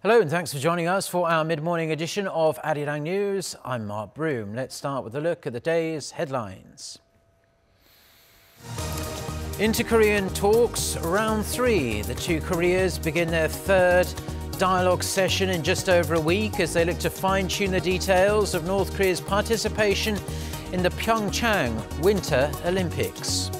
Hello and thanks for joining us for our mid-morning edition of Arirang News. I'm Mark Broom. Let's start with a look at the day's headlines. Inter-Korean talks, round 3. The two Koreas begin their third dialogue session in just over a week as they look to fine-tune the details of North Korea's participation in the PyeongChang Winter Olympics.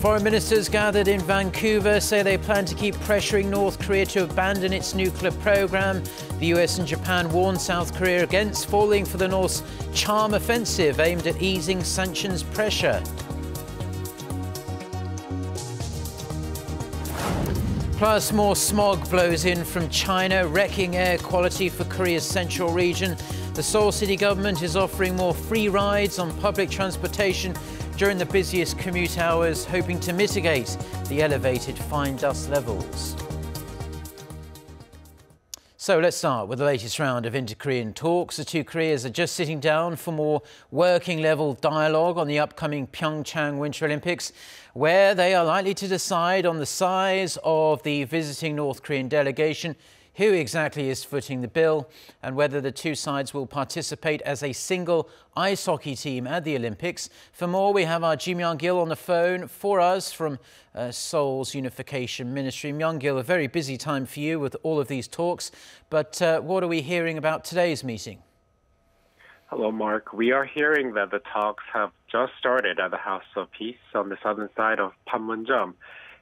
Foreign ministers gathered in Vancouver say they plan to keep pressuring North Korea to abandon its nuclear program. The US and Japan warned South Korea against falling for the North's charm offensive aimed at easing sanctions pressure. Plus, more smog blows in from China, wrecking air quality for Korea's central region. The Seoul city government is offering more free rides on public transportation during the busiest commute hours, hoping to mitigate the elevated fine dust levels. So let's start with the latest round of inter-Korean talks. The two Koreas are just sitting down for more working-level dialogue on the upcoming PyeongChang Winter Olympics, where they are likely to decide on the size of the visiting North Korean delegation, who exactly is footing the bill, and whether the two sides will participate as a single ice hockey team at the Olympics. For more, we have our Myung-gil on the phone for us from Seoul's Unification Ministry. Myung-gil, a very busy time for you with all of these talks, but what are we hearing about today's meeting? Hello, Mark. We are hearing that the talks have just started at the House of Peace on the southern side of Panmunjom.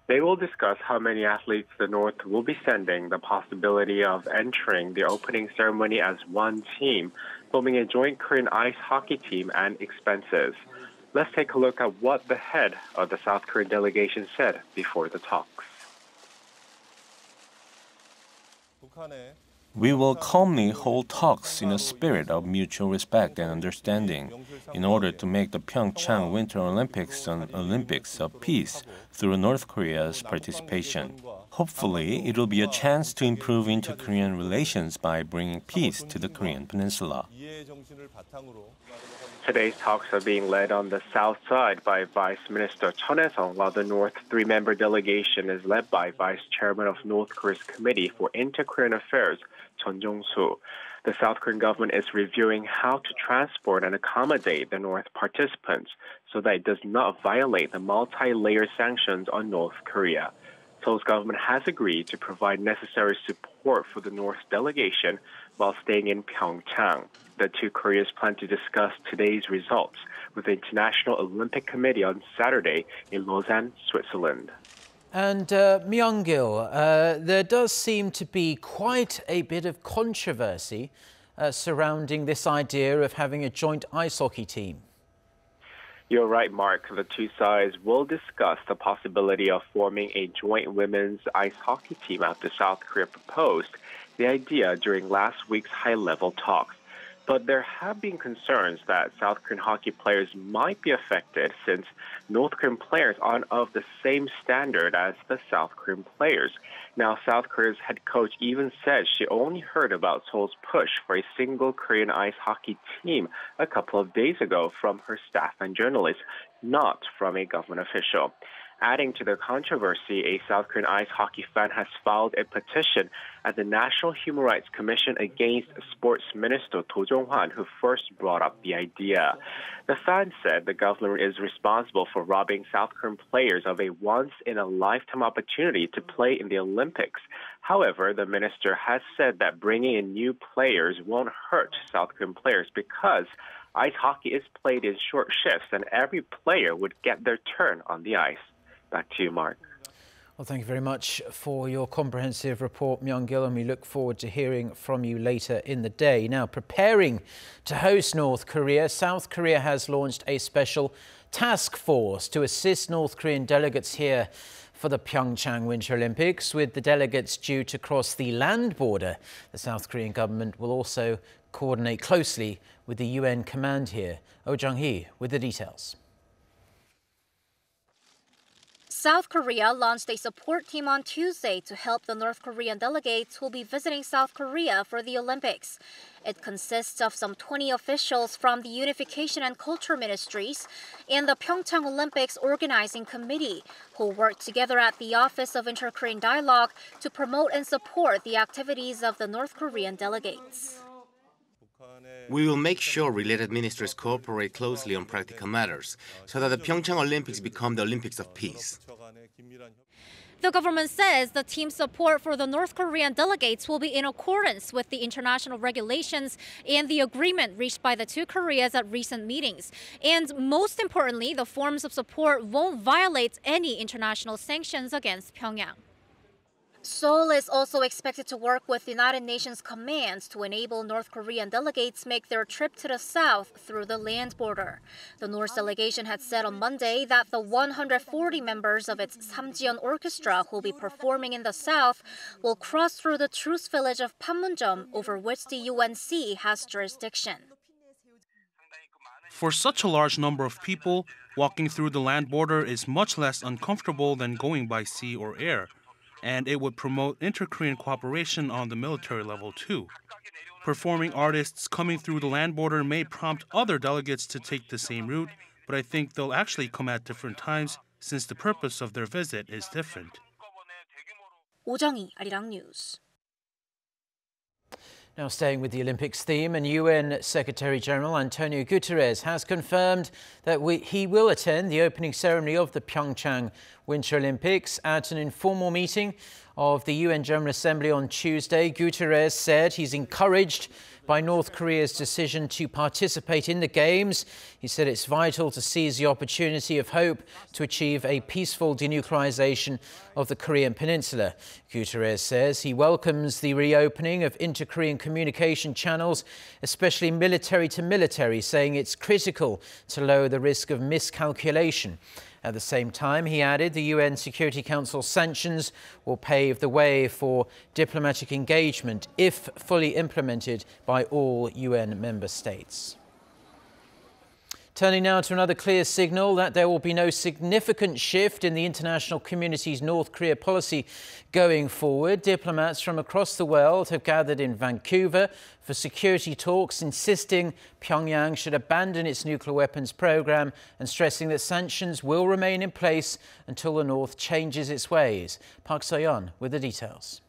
They will discuss how many athletes the North will be sending, the possibility of entering the opening ceremony as one team, forming a joint Korean ice hockey team, and expenses. Let's take a look at what the head of the South Korean delegation said before the talks. We will calmly hold talks in a spirit of mutual respect and understanding in order to make the PyeongChang Winter Olympics an Olympics of peace through North Korea's participation. Hopefully, it will be a chance to improve inter-Korean relations by bringing peace to the Korean Peninsula. Today's talks are being led on the south side by Vice Minister Chon Hae-sung, while the North three-member delegation is led by Vice Chairman of North Korea's Committee for Inter-Korean Affairs, Chun Jong-soo. The South Korean government is reviewing how to transport and accommodate the North participants so that it does not violate the multi-layer sanctions on North Korea. Seoul's government has agreed to provide necessary support for the North delegation while staying in PyeongChang. The two Koreas plan to discuss today's results with the International Olympic Committee on Saturday in Lausanne, Switzerland. And Myung-gil, there does seem to be quite a bit of controversy surrounding this idea of having a joint ice hockey team. You're right, Mark. The two sides will discuss the possibility of forming a joint women's ice hockey team after South Korea proposed the idea during last week's high-level talks. But there have been concerns that South Korean hockey players might be affected since North Korean players aren't of the same standard as the South Korean players. Now, South Korea's head coach even said she only heard about Seoul's push for a single Korean ice hockey team a couple of days ago from her staff and journalists, not from a government official. Adding to the controversy, a South Korean ice hockey fan has filed a petition at the National Human Rights Commission against Sports Minister Do Jong-hwan, who first brought up the idea. The fan said the government is responsible for robbing South Korean players of a once-in-a-lifetime opportunity to play in the Olympics. However, the minister has said that bringing in new players won't hurt South Korean players because ice hockey is played in short shifts and every player would get their turn on the ice. Back to you, Mark. Well, thank you very much for your comprehensive report, Myung-gil, and we look forward to hearing from you later in the day. Now, preparing to host North Korea, South Korea has launched a special task force to assist North Korean delegates here for the PyeongChang Winter Olympics. With the delegates due to cross the land border, the South Korean government will also coordinate closely with the UN command here. Oh Jung-hee with the details. South Korea launched a support team on Tuesday to help the North Korean delegates who will be visiting South Korea for the Olympics. It consists of some 20 officials from the Unification and Culture Ministries and the PyeongChang Olympics Organizing Committee, who work together at the Office of Inter-Korean Dialogue to promote and support the activities of the North Korean delegates. We will make sure related ministries cooperate closely on practical matters so that the PyeongChang Olympics become the Olympics of peace. The government says the team's support for the North Korean delegates will be in accordance with the international regulations and the agreement reached by the two Koreas at recent meetings. And most importantly, the forms of support won't violate any international sanctions against Pyongyang. Seoul is also expected to work with United Nations commands to enable North Korean delegates make their trip to the south through the land border. The North delegation had said on Monday that the 140 members of its Samjiyeon Orchestra who will be performing in the south will cross through the truce village of Panmunjom, over which the UNC has jurisdiction. For such a large number of people, walking through the land border is much less uncomfortable than going by sea or air. And it would promote inter-Korean cooperation on the military level too. Performing artists coming through the land border may prompt other delegates to take the same route, but I think they'll actually come at different times since the purpose of their visit is different. 오정희, Arirang News. Now staying with the Olympics theme, and UN Secretary-General Antonio Guterres has confirmed that he will attend the opening ceremony of the PyeongChang Winter Olympics at an informal meeting of the UN General Assembly on Tuesday. Guterres said he's encouraged by North Korea's decision to participate in the Games. He said it's vital to seize the opportunity of hope to achieve a peaceful denuclearization of the Korean Peninsula. Guterres says he welcomes the reopening of inter-Korean communication channels, especially military to military, saying it's critical to lower the risk of miscalculation. At the same time, he added the UN Security Council sanctions will pave the way for diplomatic engagement if fully implemented by all UN member states. Turning now to another clear signal that there will be no significant shift in the international community's North Korea policy going forward. Diplomats from across the world have gathered in Vancouver for security talks, insisting Pyongyang should abandon its nuclear weapons program and stressing that sanctions will remain in place until the North changes its ways. Park So-yeon with the details.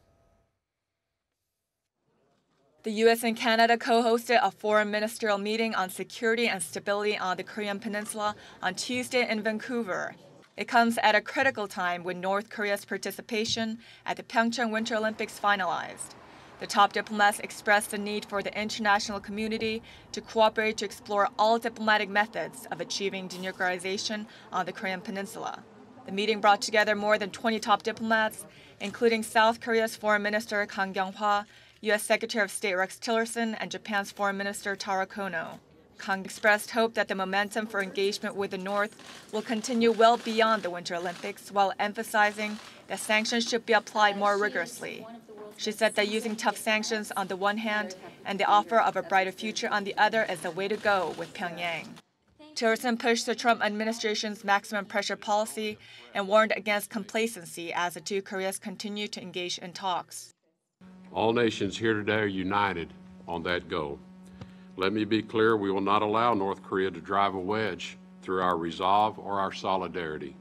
The U.S. and Canada co-hosted a foreign ministerial meeting on security and stability on the Korean Peninsula on Tuesday in Vancouver. It comes at a critical time when North Korea's participation at the PyeongChang Winter Olympics finalized. The top diplomats expressed the need for the international community to cooperate to explore all diplomatic methods of achieving denuclearization on the Korean Peninsula. The meeting brought together more than 20 top diplomats, including South Korea's Foreign Minister Kang Kyung-hwa, U.S. Secretary of State Rex Tillerson, and Japan's Foreign Minister Taro Kono. Kang expressed hope that the momentum for engagement with the North will continue well beyond the Winter Olympics, while emphasizing that sanctions should be applied more rigorously. She said that using tough sanctions on the one hand and the offer of a brighter future on the other is the way to go with Pyongyang. Tillerson pushed the Trump administration's maximum pressure policy and warned against complacency as the two Koreas continue to engage in talks. All nations here today are united on that goal. Let me be clear, we will not allow North Korea to drive a wedge through our resolve or our solidarity.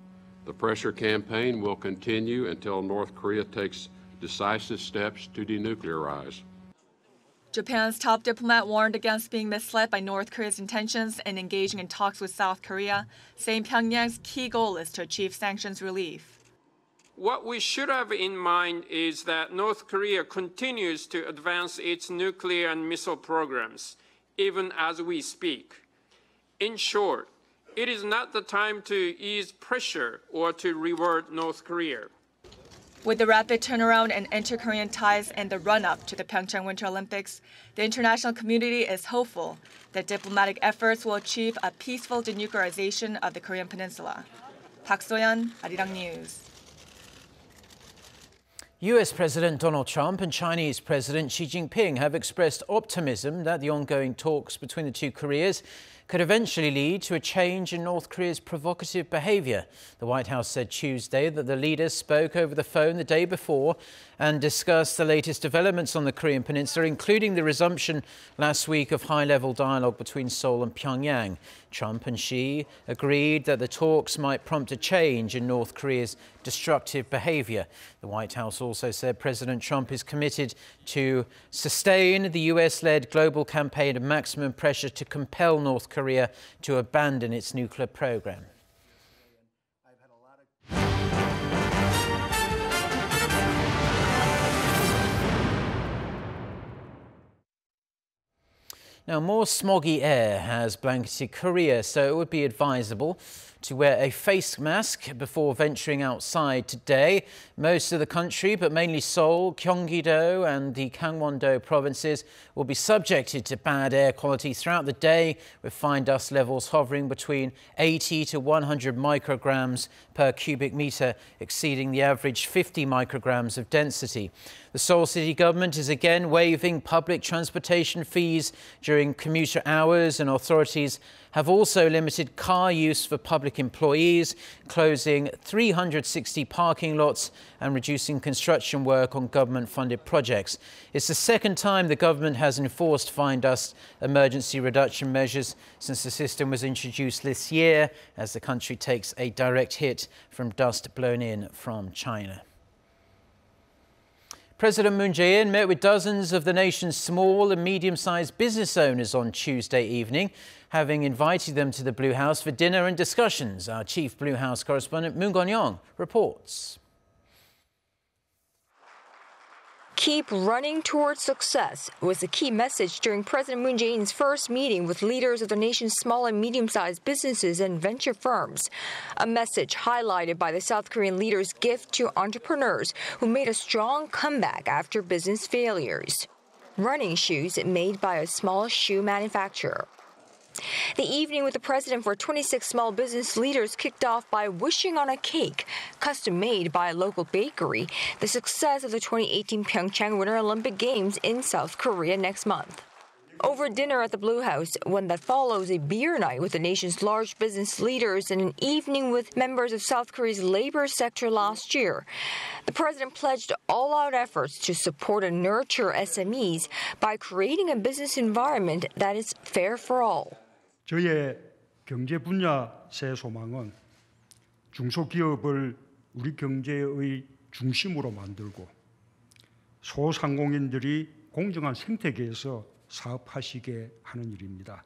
The pressure campaign will continue until North Korea takes decisive steps to denuclearize. Japan's top diplomat warned against being misled by North Korea's intentions in engaging in talks with South Korea, saying Pyongyang's key goal is to achieve sanctions relief. What we should have in mind is that North Korea continues to advance its nuclear and missile programs, even as we speak. In short, it is not the time to ease pressure or to reward North Korea. With the rapid turnaround in inter-Korean ties and the run-up to the PyeongChang Winter Olympics, the international community is hopeful that diplomatic efforts will achieve a peaceful denuclearization of the Korean Peninsula. Park So-yeon, Arirang News. US President Donald Trump and Chinese President Xi Jinping have expressed optimism that the ongoing talks between the two Koreas could eventually lead to a change in North Korea's provocative behaviour. The White House said Tuesday that the leaders spoke over the phone the day before and discussed the latest developments on the Korean Peninsula, including the resumption last week of high-level dialogue between Seoul and Pyongyang. Trump and Xi agreed that the talks might prompt a change in North Korea's destructive behaviour. The White House also said President Trump is committed to sustain the US-led global campaign of maximum pressure to compel North Korea to abandon its nuclear program. Now, more smoggy air has blanketed Korea, so it would be advisable to wear a face mask before venturing outside today. Most of the country, but mainly Seoul, Gyeonggi-do and the Gangwon-do provinces, will be subjected to bad air quality throughout the day, with fine dust levels hovering between 80 to 100 micrograms per cubic metre, exceeding the average 50 micrograms of density. The Seoul city government is again waiving public transportation fees during commuter hours, and authorities have also limited car use for public employees, closing 360 parking lots and reducing construction work on government-funded projects. It's the second time the government has enforced fine dust emergency reduction measures since the system was introduced this year, as the country takes a direct hit from dust blown in from China. President Moon Jae-in met with dozens of the nation's small and medium-sized business owners on Tuesday evening, having invited them to the Blue House for dinner and discussions. Our chief Blue House correspondent Moon Jae-in reports. Keep running towards success was the key message during President Moon Jae-in's first meeting with leaders of the nation's small and medium-sized businesses and venture firms. A message highlighted by the South Korean leader's gift to entrepreneurs who made a strong comeback after business failures. Running shoes made by a small shoe manufacturer. The evening with the president for 26 small business leaders kicked off by wishing on a cake, custom-made by a local bakery, the success of the 2018 PyeongChang Winter Olympic Games in South Korea next month. Over dinner at the Blue House, one that follows a beer night with the nation's large business leaders and an evening with members of South Korea's labor sector last year, the president pledged all-out efforts to support and nurture SMEs by creating a business environment that is fair for all. 저희의 경제 분야 새 소망은 중소기업을 우리 경제의 중심으로 만들고 소상공인들이 공정한 생태계에서 사업하시게 하는 일입니다.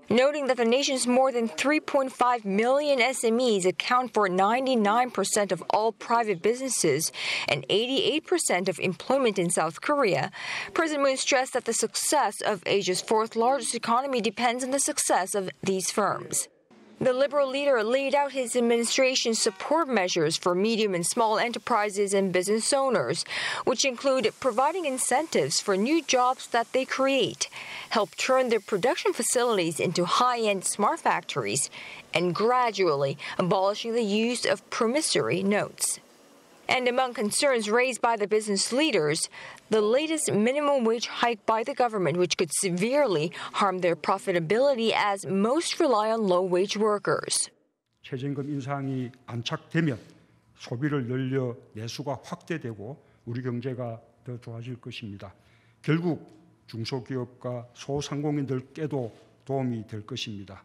Noting that the nation's more than 3.5 million SMEs account for 99% of all private businesses and 88% of employment in South Korea, President Moon stressed that the success of Asia's fourth largest economy depends on the success of these firms. The Liberal leader laid out his administration's support measures for medium and small enterprises and business owners, which include providing incentives for new jobs that they create, help turn their production facilities into high-end smart factories, and gradually abolishing the use of promissory notes. And among concerns raised by the business leaders, the latest minimum wage hike by the government, which could severely harm their profitability as most rely on low-wage workers. 최저임금 인상이 안착되면 소비를 늘려 내수가 확대되고 우리 경제가 더 좋아질 것입니다. 결국 중소기업과 소상공인들께도 도움이 될 것입니다.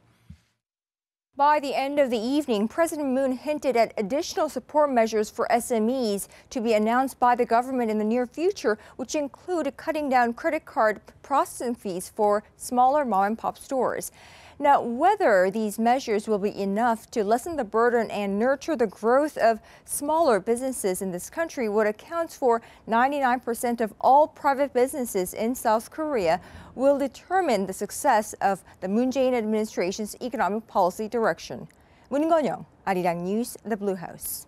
By the end of the evening, President Moon hinted at additional support measures for SMEs to be announced by the government in the near future, which include cutting down credit card processing fees for smaller mom-and-pop stores. Now, whether these measures will be enough to lessen the burden and nurture the growth of smaller businesses in this country, what accounts for 99% of all private businesses in South Korea, will determine the success of the Moon Jae-in administration's economic policy direction. Moon Jae-in, Arirang News, The Blue House.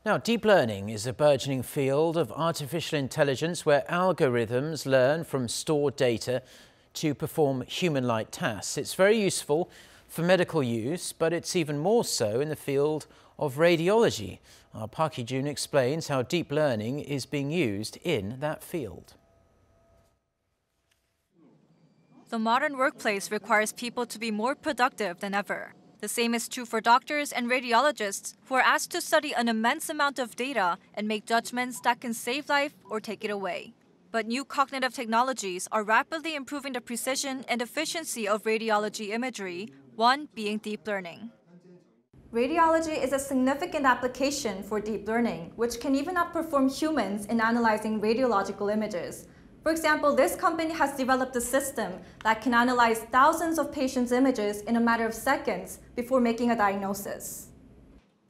Now, deep learning is a burgeoning field of artificial intelligence where algorithms learn from stored data to perform human-like tasks. It's very useful for medical use, but it's even more so in the field of radiology. Our Park Hee-jun explains how deep learning is being used in that field. The modern workplace requires people to be more productive than ever. The same is true for doctors and radiologists, who are asked to study an immense amount of data and make judgments that can save life or take it away. But new cognitive technologies are rapidly improving the precision and efficiency of radiology imagery, one being deep learning. Radiology is a significant application for deep learning, which can even outperform humans in analyzing radiological images. For example, this company has developed a system that can analyze thousands of patients' images in a matter of seconds before making a diagnosis.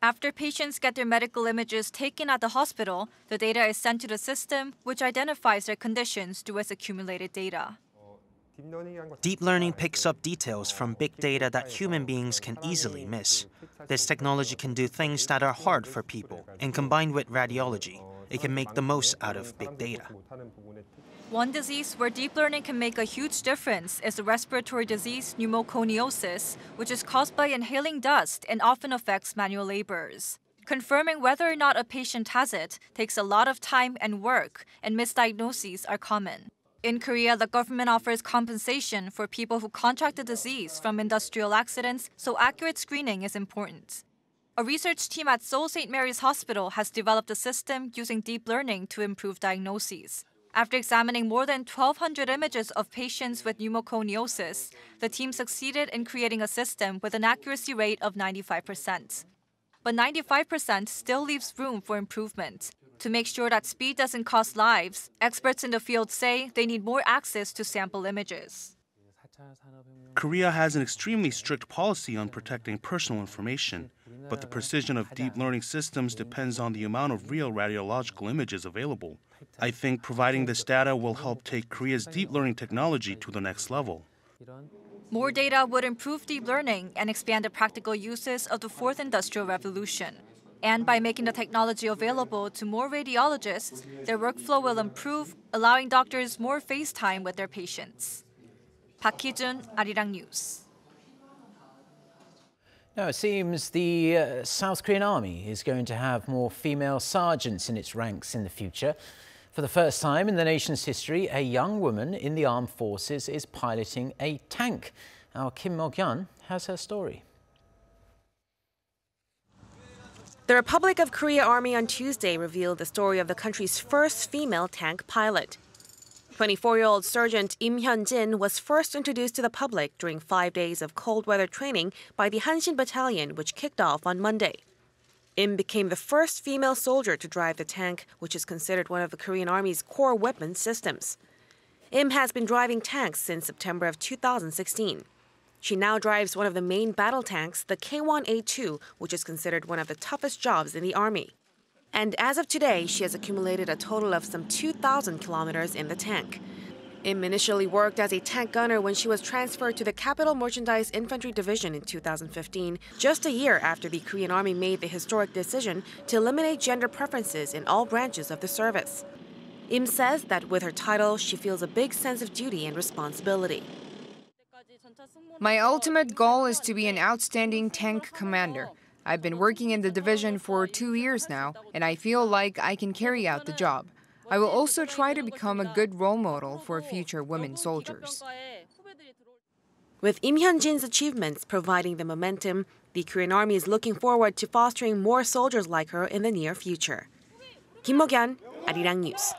After patients get their medical images taken at the hospital, the data is sent to the system, which identifies their conditions through its accumulated data. Deep learning picks up details from big data that human beings can easily miss. This technology can do things that are hard for people, and combined with radiology, it can make the most out of big data. One disease where deep learning can make a huge difference is the respiratory disease pneumoconiosis, which is caused by inhaling dust and often affects manual laborers. Confirming whether or not a patient has it takes a lot of time and work, and misdiagnoses are common. In Korea, the government offers compensation for people who contract the disease from industrial accidents, so accurate screening is important. A research team at Seoul St. Mary's Hospital has developed a system using deep learning to improve diagnoses. After examining more than 1,200 images of patients with pneumoconiosis, the team succeeded in creating a system with an accuracy rate of 95%. But 95% still leaves room for improvement. To make sure that speed doesn't cost lives, experts in the field say they need more access to sample images. Korea has an extremely strict policy on protecting personal information, but the precision of deep learning systems depends on the amount of real radiological images available. I think providing this data will help take Korea's deep learning technology to the next level. More data would improve deep learning and expand the practical uses of the fourth industrial revolution. And by making the technology available to more radiologists, their workflow will improve, allowing doctors more face time with their patients. Park Hee-jun, Arirang News. Now, it seems the South Korean Army is going to have more female sergeants in its ranks in the future. For the first time in the nation's history, a young woman in the armed forces is piloting a tank. Our Kim Mok-yeon has her story. The Republic of Korea Army on Tuesday revealed the story of the country's first female tank pilot. 24-year-old Sergeant Im Hyun-jin was first introduced to the public during 5 days of cold weather training by the Hanshin Battalion, which kicked off on Monday. Im became the first female soldier to drive the tank, which is considered one of the Korean Army's core weapon systems. Im has been driving tanks since September of 2016. She now drives one of the main battle tanks, the K1A2, which is considered one of the toughest jobs in the Army. And as of today, she has accumulated a total of some 2,000 kilometers in the tank. Im initially worked as a tank gunner when she was transferred to the Capital Merchandise Infantry Division in 2015, just a year after the Korean Army made the historic decision to eliminate gender preferences in all branches of the service. Im says that with her title, she feels a big sense of duty and responsibility. My ultimate goal is to be an outstanding tank commander. I've been working in the division for 2 years now, and I feel like I can carry out the job. I will also try to become a good role model for future women soldiers. With Im Hyun-jin's achievements providing the momentum, the Korean Army is looking forward to fostering more soldiers like her in the near future. Kim Mok-yeon, Arirang News.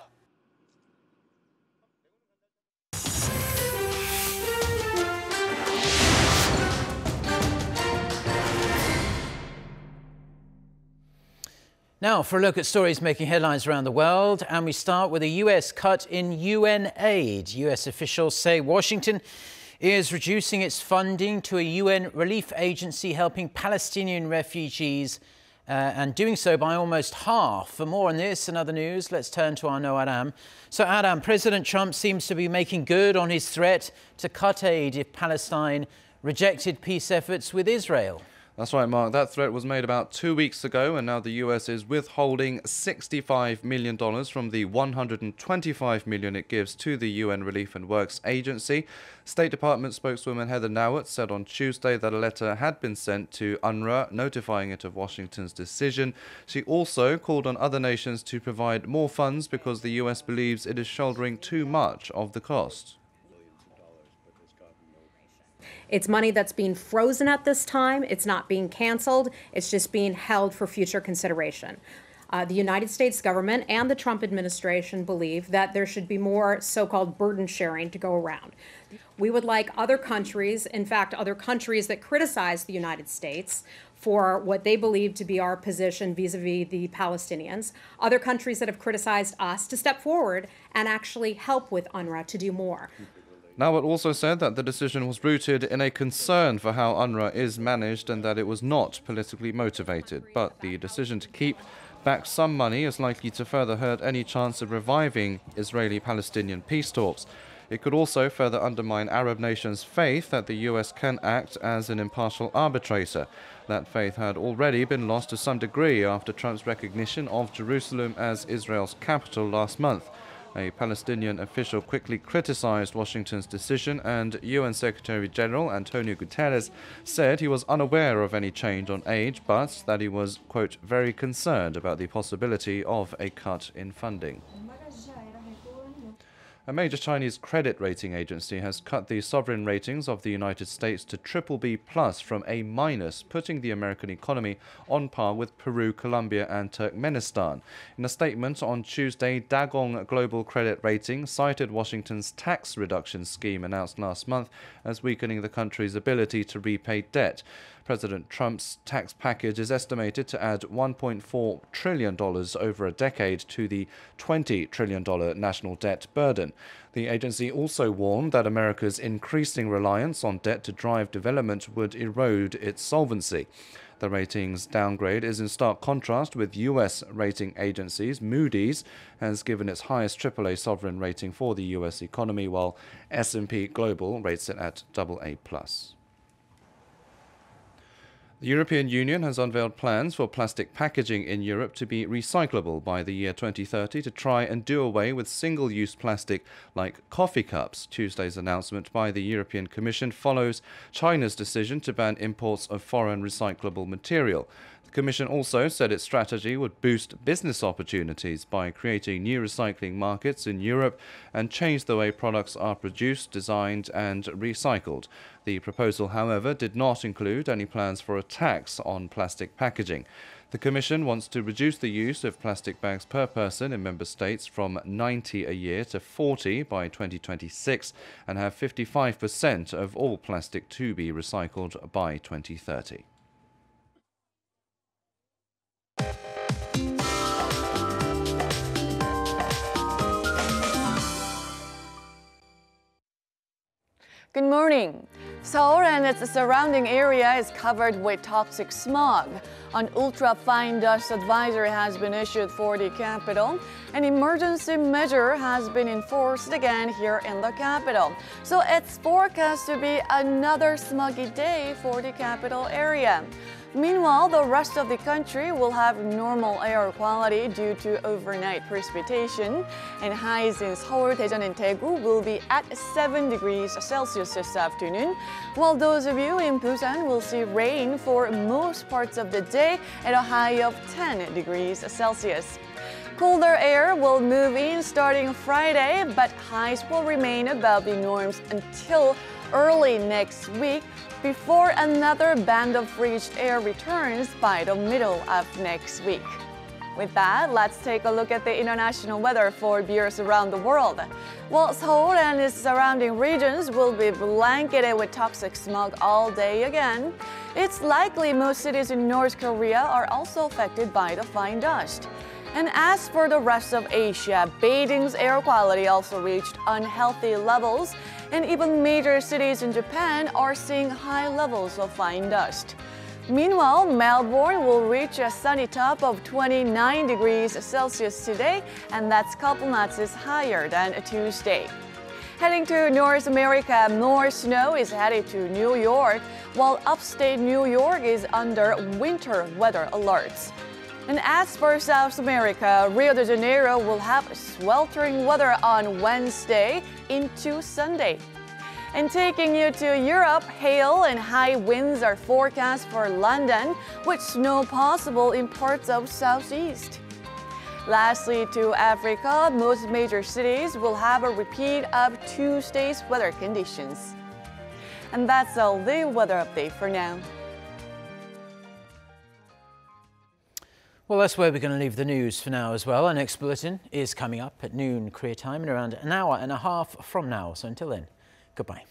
Now, for a look at stories making headlines around the world, and we start with a U.S. cut in UN aid. U.S. officials say Washington is reducing its funding to a UN relief agency helping Palestinian refugees, and doing so by almost half. For more on this and other news, let's turn to our Noah Adam. So, Adam, President Trump seems to be making good on his threat to cut aid if Palestine rejected peace efforts with Israel. That's right, Mark. That threat was made about 2 weeks ago, and now the US is withholding $65 million from the $125 million it gives to the UN Relief and Works Agency. State Department spokeswoman Heather Nauert said on Tuesday that a letter had been sent to UNRWA notifying it of Washington's decision. She also called on other nations to provide more funds because the US believes it is shouldering too much of the cost. It's money that's being frozen at this time. It's not being canceled. It's just being held for future consideration. The United States government and the Trump administration believe that there should be more so-called burden sharing to go around. We would like other countries, in fact, other countries that criticize the United States for what they believe to be our position vis-a-vis the Palestinians, other countries that have criticized us to step forward and actually help with UNRWA to do more. Now, it also said that the decision was rooted in a concern for how UNRWA is managed and that it was not politically motivated. But the decision to keep back some money is likely to further hurt any chance of reviving Israeli-Palestinian peace talks. It could also further undermine Arab nations' faith that the US can act as an impartial arbitrator. That faith had already been lost to some degree after Trump's recognition of Jerusalem as Israel's capital last month. A Palestinian official quickly criticized Washington's decision, and UN Secretary General Antonio Guterres said he was unaware of any change on aid, but that he was, quote, very concerned about the possibility of a cut in funding. A major Chinese credit rating agency has cut the sovereign ratings of the United States to BBB+ from A-, putting the American economy on par with Peru, Colombia and Turkmenistan. In a statement on Tuesday, Dagong Global Credit Rating cited Washington's tax reduction scheme announced last month as weakening the country's ability to repay debt. President Trump's tax package is estimated to add $1.4 trillion over a decade to the $20 trillion national debt burden. The agency also warned that America's increasing reliance on debt to drive development would erode its solvency. The ratings downgrade is in stark contrast with U.S. rating agencies. Moody's has given its highest AAA sovereign rating for the U.S. economy, while S&P Global rates it at AA+. The European Union has unveiled plans for plastic packaging in Europe to be recyclable by the year 2030 to try and do away with single-use plastic like coffee cups. Tuesday's announcement by the European Commission follows China's decision to ban imports of foreign recyclable material. The Commission also said its strategy would boost business opportunities by creating new recycling markets in Europe and change the way products are produced, designed and recycled. The proposal, however, did not include any plans for a tax on plastic packaging. The Commission wants to reduce the use of plastic bags per person in member states from 90 a year to 40 by 2026 and have 55% of all plastic to be recycled by 2030. Good morning. Seoul and its surrounding area is covered with toxic smog. An ultra-fine dust advisory has been issued for the capital. An emergency measure has been enforced again here in the capital. So it's forecast to be another smoggy day for the capital area. Meanwhile, the rest of the country will have normal air quality due to overnight precipitation, and highs in Seoul, Daejeon, and Daegu will be at 7 degrees Celsius this afternoon, while those of you in Busan will see rain for most parts of the day at a high of 10 degrees Celsius. Colder air will move in starting Friday, but highs will remain above the norms until early next week, before another band of frigid air returns by the middle of next week. With that, let's take a look at the international weather for viewers around the world. Well, Seoul and its surrounding regions will be blanketed with toxic smog all day again. It's likely most cities in North Korea are also affected by the fine dust. And as for the rest of Asia, Beijing's air quality also reached unhealthy levels, and even major cities in Japan are seeing high levels of fine dust. Meanwhile, Melbourne will reach a sunny top of 29 degrees Celsius today, and that's a couple notches higher than Tuesday. Heading to North America, more snow is headed to New York, while upstate New York is under winter weather alerts. And as for South America, Rio de Janeiro will have sweltering weather on Wednesday into Sunday. And taking you to Europe, hail and high winds are forecast for London, with snow possible in parts of southeast. Lastly, to Africa, most major cities will have a repeat of Tuesday's weather conditions. And that's all the weather update for now. Well, that's where we're going to leave the news for now as well. Our next bulletin is coming up at noon Korea time in around an hour and a half from now. So until then, goodbye.